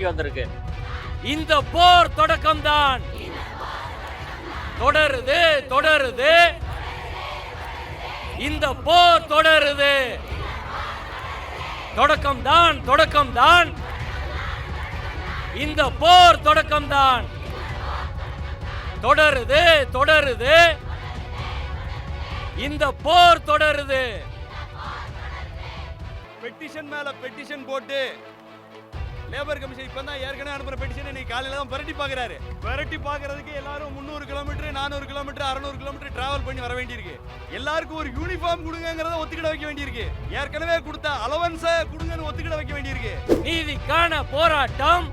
வந்திருக்கு. இந்த போர் தொடக்கம்தான். தொடருது தொடருது, இந்த போர் தொடருது. தொடக்கம்தான் தொடக்கம்தான், இந்த போர் தொடக்கம்தான். தொடருது தொடருது, இந்த போர் தொடருது. பெட்டிஷன் மேல பெட்டிஷன் போட்டு லேபர் கமிஷன் இப்பதான் ஏற்கனவே அனுப்புற பெட்டிஷன் இன்னைக்கு காலையில தான் பரட்டி பாக்குறாரு. பரட்டி பாக்குறதுக்கு எல்லாரும் 300 கிலோமீட்டர் 400 கிலோமீட்டர் 600 கிலோமீட்டர் டிராவல் பண்ணி வர வேண்டியிருக்கு. எல்லாருக்கும் ஒரு யூனிஃபார்ம் கொடுங்கங்கறத ஒத்துக்கிட வைக்க வேண்டியிருக்கு. ஏற்கனவே கொடுத்த அலவன்ஸ கொடுங்கன்னு ஒத்துக்கிட வைக்க வேண்டியிருக்கு. நீதிக்கான போராட்டம்,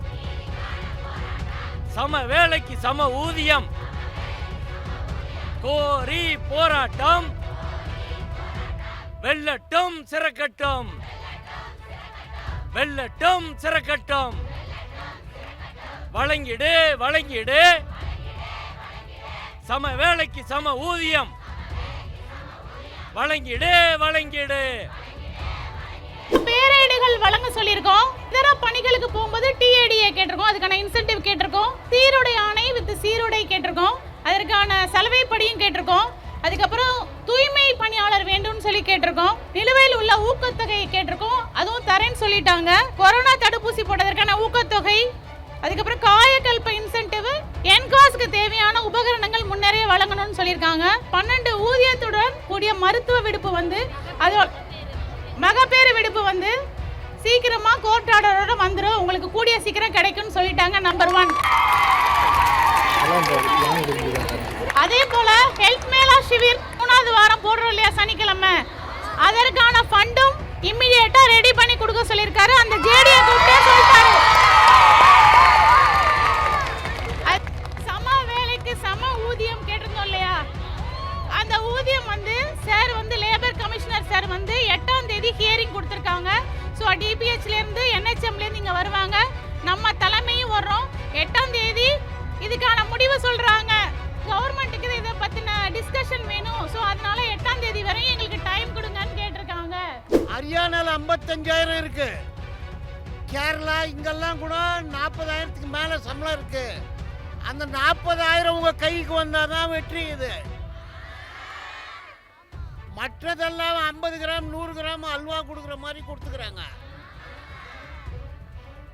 சம வேலைக்கு சம ஊதியம் கோரி போராட்டம் வெல்லட்டும் சிறக்கட்டும், வெல்லட்டும் சிறக்கட்டும். வழங்கிடு வழங்கிடு, சம வேலைக்கு சம ஊதியம் வழங்கிடு வழங்கிடு. பேரேடுகள் வழங்க சொல்லியிருக்கோம். இதர பணிகளுக்கு போகும்போது டிஏடிஏ கேட்டிருக்கோம், அதுக்கான இன்சென்டிவ் கேட்டிருக்கோம். சீருடை ஆணை வித் சீருடை கேட்டிருக்கோம், அதற்கான சலுகை படியும் கேட்டிருக்கோம். அதுக்கப்புறம் தூய்மை பணியாளர் வேண்டும்னு சொல்லி கேட்டிருக்கோம். நிலுவையில் உள்ள ஊக்கத்தொகையை கேட்டிருக்கோம், அதுவும் தரேன்னு சொல்லிட்டாங்க. கொரோனா தடுப்பூசி போட்டதற்கான ஊக்கத்தொகை, அதுக்கப்புறம் காயக்கல்ப இன்சென்டிவ், என்காஸ்க்கு தேவையான உபகரணங்கள் முன்னரே வழங்கணும்னு சொல்லியிருக்காங்க. 12 ஊதியத்துடன் கூடிய மருத்துவ விடுப்பு அது மகப்பேறு விடுப்பு சீக்கிரமா கோர்ட் ஆர்டரோட வந்துடும், உங்களுக்கு கூடிய சீக்கிரம் கிடைக்கும்னு சொல்லிட்டாங்க. நம்பர் 1. அதே போல ஹெல்த் மேலா சிவிர் 3வது வாரம் போடுறோம் இல்லையா சனிக்கிழமை, அதற்கான ஃபண்டும் இமிடியேட்டா ரெடி பண்ணி கொடுக்க சொல்லியிருக்காரு. அந்த ஜேடியை கூப்பிட்டே சொல்லிட்டாரு. சம வேலைக்கு சம ஊதியம் கேட்டிருந்தோம் இல்லையா, அந்த ஊதியம் சார் லேபர் கமிஷனர் சார் 8ஆம் தேதி ஹியரிங் கொடுத்துருக்காங்க. ஸோ டிபிஹெச்ல இருந்து NHMல இருந்து இங்கே வருவாங்க, நம்ம தலைமையும் வர்றோம். 8ஆம் தேதி இதுக்கான முடிவு சொல்றாங்க. கவர்மெண்ட்டுக்கு இதை பத்தின டிஸ்கஷன் வேணும். ஸோ அதனால 8ஆம் தேதி வரையும் எங்களுக்கு டைம் கொடுங்கன்னு கேட்டிருக்காங்க. ஹரியானால 55,000 இருக்கு, கேரளா இங்கெல்லாம் கூட 40,000க்கு மேல சம்பளம் இருக்கு. அந்த 40,000 உங்க கைக்கு வந்தாதான் வெற்றி. இது மற்றதெல்லாம் 50 கிராம் 100 கிராம் அல்வா கொடுக்குற மாதிரி கொடுத்துக்கிறாங்க.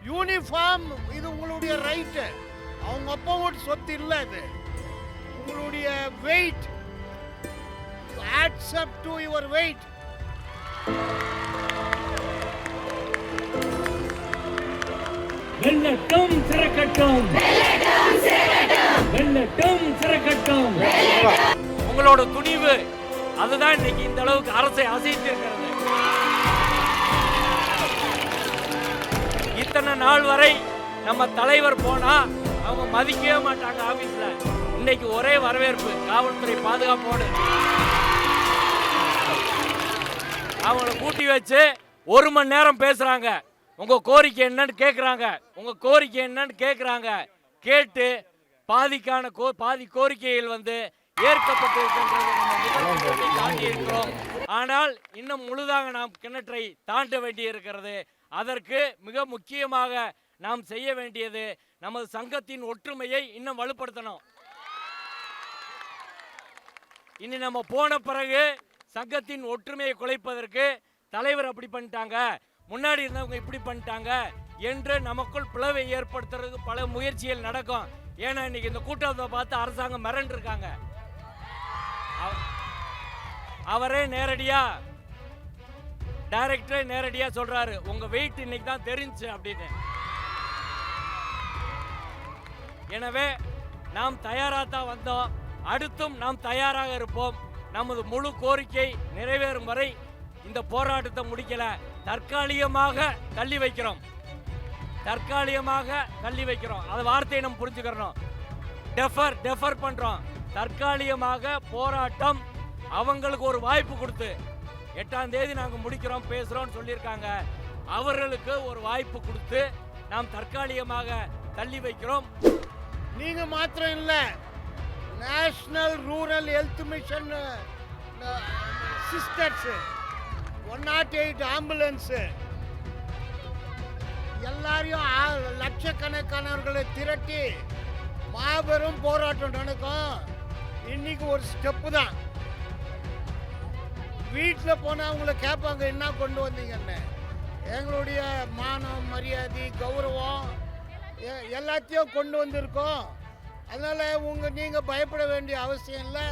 யூனிஃபார்ம் இது உங்களுடைய ரைட்டு, அவங்க அப்பாவோட சொத்து இல்லை. இது உங்களுடைய wait, adds up to your weight. வெல்லட்டும் சிறக்கட்டும், வெல்லட்டும் சிறக்கட்டும். உங்களோட துணிவு அதுதான் இன்னைக்கு இந்த அளவுக்கு அரசை அசைத்திருக்கிறது. இத்தனை நாள் வரை நம்ம தலைவர் போனா அவங்க மதிக்கவே மாட்டாங்க ஆபீஸ்ல. இன்னைக்கு ஒரே வரவேற்பு, காவல்துறை பாதுகாப்போடு அவங்கள கூட்டி வச்சு 1 மணி நேரம் பேசுறாங்க. உங்க கோரிக்கை என்னன்னு கேட்குறாங்க, உங்க கோரிக்கை என்னன்னு கேட்குறாங்க. கேட்டு பாதி கோரிக்கைகள் ஏற்கப்பட்டிருக்கின்றது. ஆனால் இன்னும் முழுதாக நாம் கிணற்றை தாண்ட வேண்டி இருக்கிறது. அதற்கு மிக முக்கியமாக நாம் செய்ய வேண்டியது நமது சங்கத்தின் ஒற்றுமையை இன்னும் வலுப்படுத்தணும். இனி நம்ம போன பிறகு சங்கத்தின் ஒற்றுமையை குலைப்பதற்கு தலைவர் அப்படி பண்ணிட்டாங்க, முன்னாடி இருந்தவங்க இப்படி பண்ணிட்டாங்க என்று நமக்குள் பிளவை ஏற்படுத்துறதுக்கு பல முயற்சிகள் நடக்கும். ஏன்னா இன்னைக்கு இந்த கூட்டத்தை பார்த்து அரசாங்கம் மிரண்டு இருக்காங்க. அவரே டைரக்டரே நேரடியா சொல்றாரு, உங்க வெயிட் இன்னைக்கு தான் தெரிஞ்சு அப்படின்னு. எனவே நாம் தயாராக தான் வந்தோம், அடுத்தும் நாம் தயாராக இருப்போம். நமது முழு கோரிக்கை நிறைவேறும் வரை இந்த போராட்டத்தை முடிக்கல, தற்காலிகமாக தள்ளி வைக்கிறோம். அது வார்த்தையை நம்ம புரிஞ்சுக்கிறோம். டெஃபர் பண்றோம். தற்காலிகமாக போராட்டம் அவங்களுக்கு ஒரு வாய்ப்பு கொடுத்து 8ஆம் தேதி நாங்கள் முடிக்கிறோம் பேசுறோம் சொல்லியிருக்காங்க. அவர்களுக்கு ஒரு வாய்ப்பு கொடுத்து நாம் தற்காலிகமாக தள்ளி வைக்கிறோம். நீங்க மாத்திரம் இல்ல, national rural health mission sisters, 108 ambulance, எல்லாரையும் லட்சக்கணக்கானவர்களை திரட்டி மாபெரும் போராட்டம் நடக்கும். இன்னைக்கு ஒரு ஸ்டெப்பு தான். வீட்டில் போனால் அவங்கள கேட்பாங்க என்ன கொண்டு வந்தீங்கன்னு. எங்களுடைய மானம் மரியாதை கௌரவம் எல்லாத்தையும் கொண்டு வந்திருக்கோம். அதனால் நீங்கள் பயப்பட வேண்டிய அவசியம் இல்லை.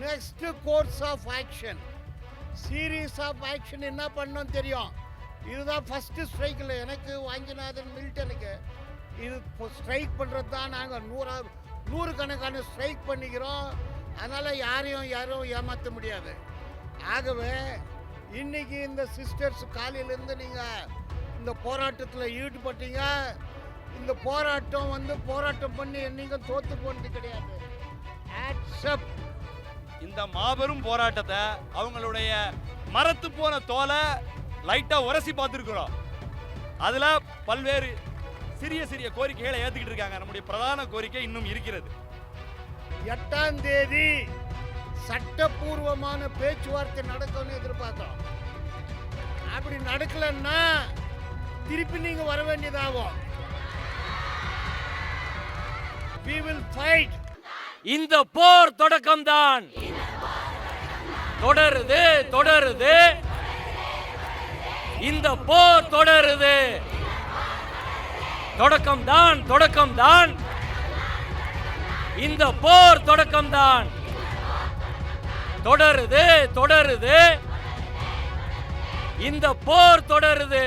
Next course of action, series of action என்ன பண்ணோம் தெரியும். இதுதான் ஃபஸ்ட்டு ஸ்ட்ரைக்கில் எனக்கு வாஞ்சிநாதன் மில்டனுக்கு இது ஸ்ட்ரைக் பண்ணுறது தான். நாங்கள் நூறுக்கணக்கான ஸ்ட்ரைக் பண்ணிக்கிறோம். அதனால் யாரும் ஏமாற்ற முடியாது. ஆகவே இன்னைக்கு இந்த சிஸ்டர்ஸ் காலையிலேருந்து நீங்கள் இந்த போராட்டத்தில் ஈடுபட்டீங்க. இந்த போராட்டம் பண்ணி நீங்கள் தோற்று போனது கிடையாது. ஆக்செப்ட். இந்த மாபெரும் போராட்டத்தை அவங்களுடைய மரத்து போன தோலை லைட்டாக உரசி பார்த்துருக்குறோம். அதில் பல்வேறு சிறிய சிறிய கோரிக்கைகளை ஏற்றுக்கிட்டு இருக்காங்க. நம்முடைய பிரதான கோரிக்கை இன்னும் இருக்கிறது. 8ஆம் தேதி சட்டப்பூர்வமான பேச்சுவார்த்தை நடக்கும்னு எதிர்பார்க்கிறோம். அப்படி நடக்கலன்னா திருப்பி நீங்க வர வேண்டியதாகும். We will fight. இந்த போர் தொடக்கம்தான். தொடருது. இந்த போர் தொடருது. தொடக்கம்தான். இந்த போர் தொடக்கம்தான். தொடருது. இந்த போர் தொடருது.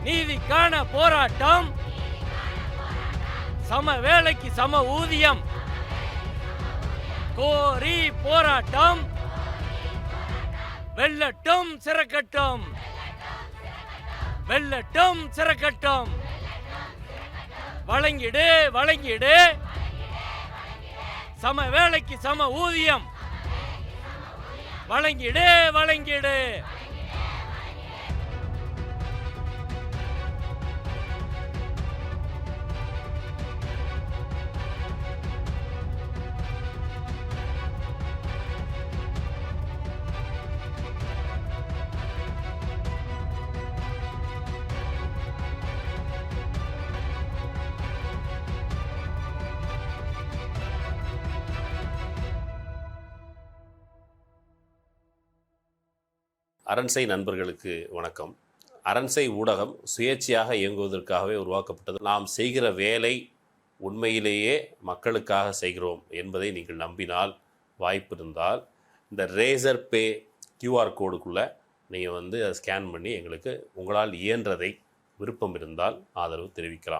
நீதிக்கான போராட்டம், சம வேலைக்கு சம ஊதியம் கோரி போராட்டம் வெல்லட்டும் சிறக்கட்டும். வழங்கிடு சம வேலைக்கு சம ஊதியம் வழங்கிடு. அரண்சை நண்பர்களுக்கு வணக்கம். அரண்சை ஊடகம் சுயேட்சையாக இயங்குவதற்காகவே உருவாக்கப்பட்டது. நாம் செய்கிற வேலை உண்மையிலேயே மக்களுக்காக செய்கிறோம் என்பதை நீங்கள் நம்பினால், வாய்ப்பு இருந்தால் இந்த ரேசர் பே QR கோடுக்குள்ளே நீங்கள் அதை ஸ்கேன் பண்ணி எங்களுக்கு உங்களால் இயன்றதை விருப்பம் இருந்தால் ஆதரவு தெரிவிக்கலாம்.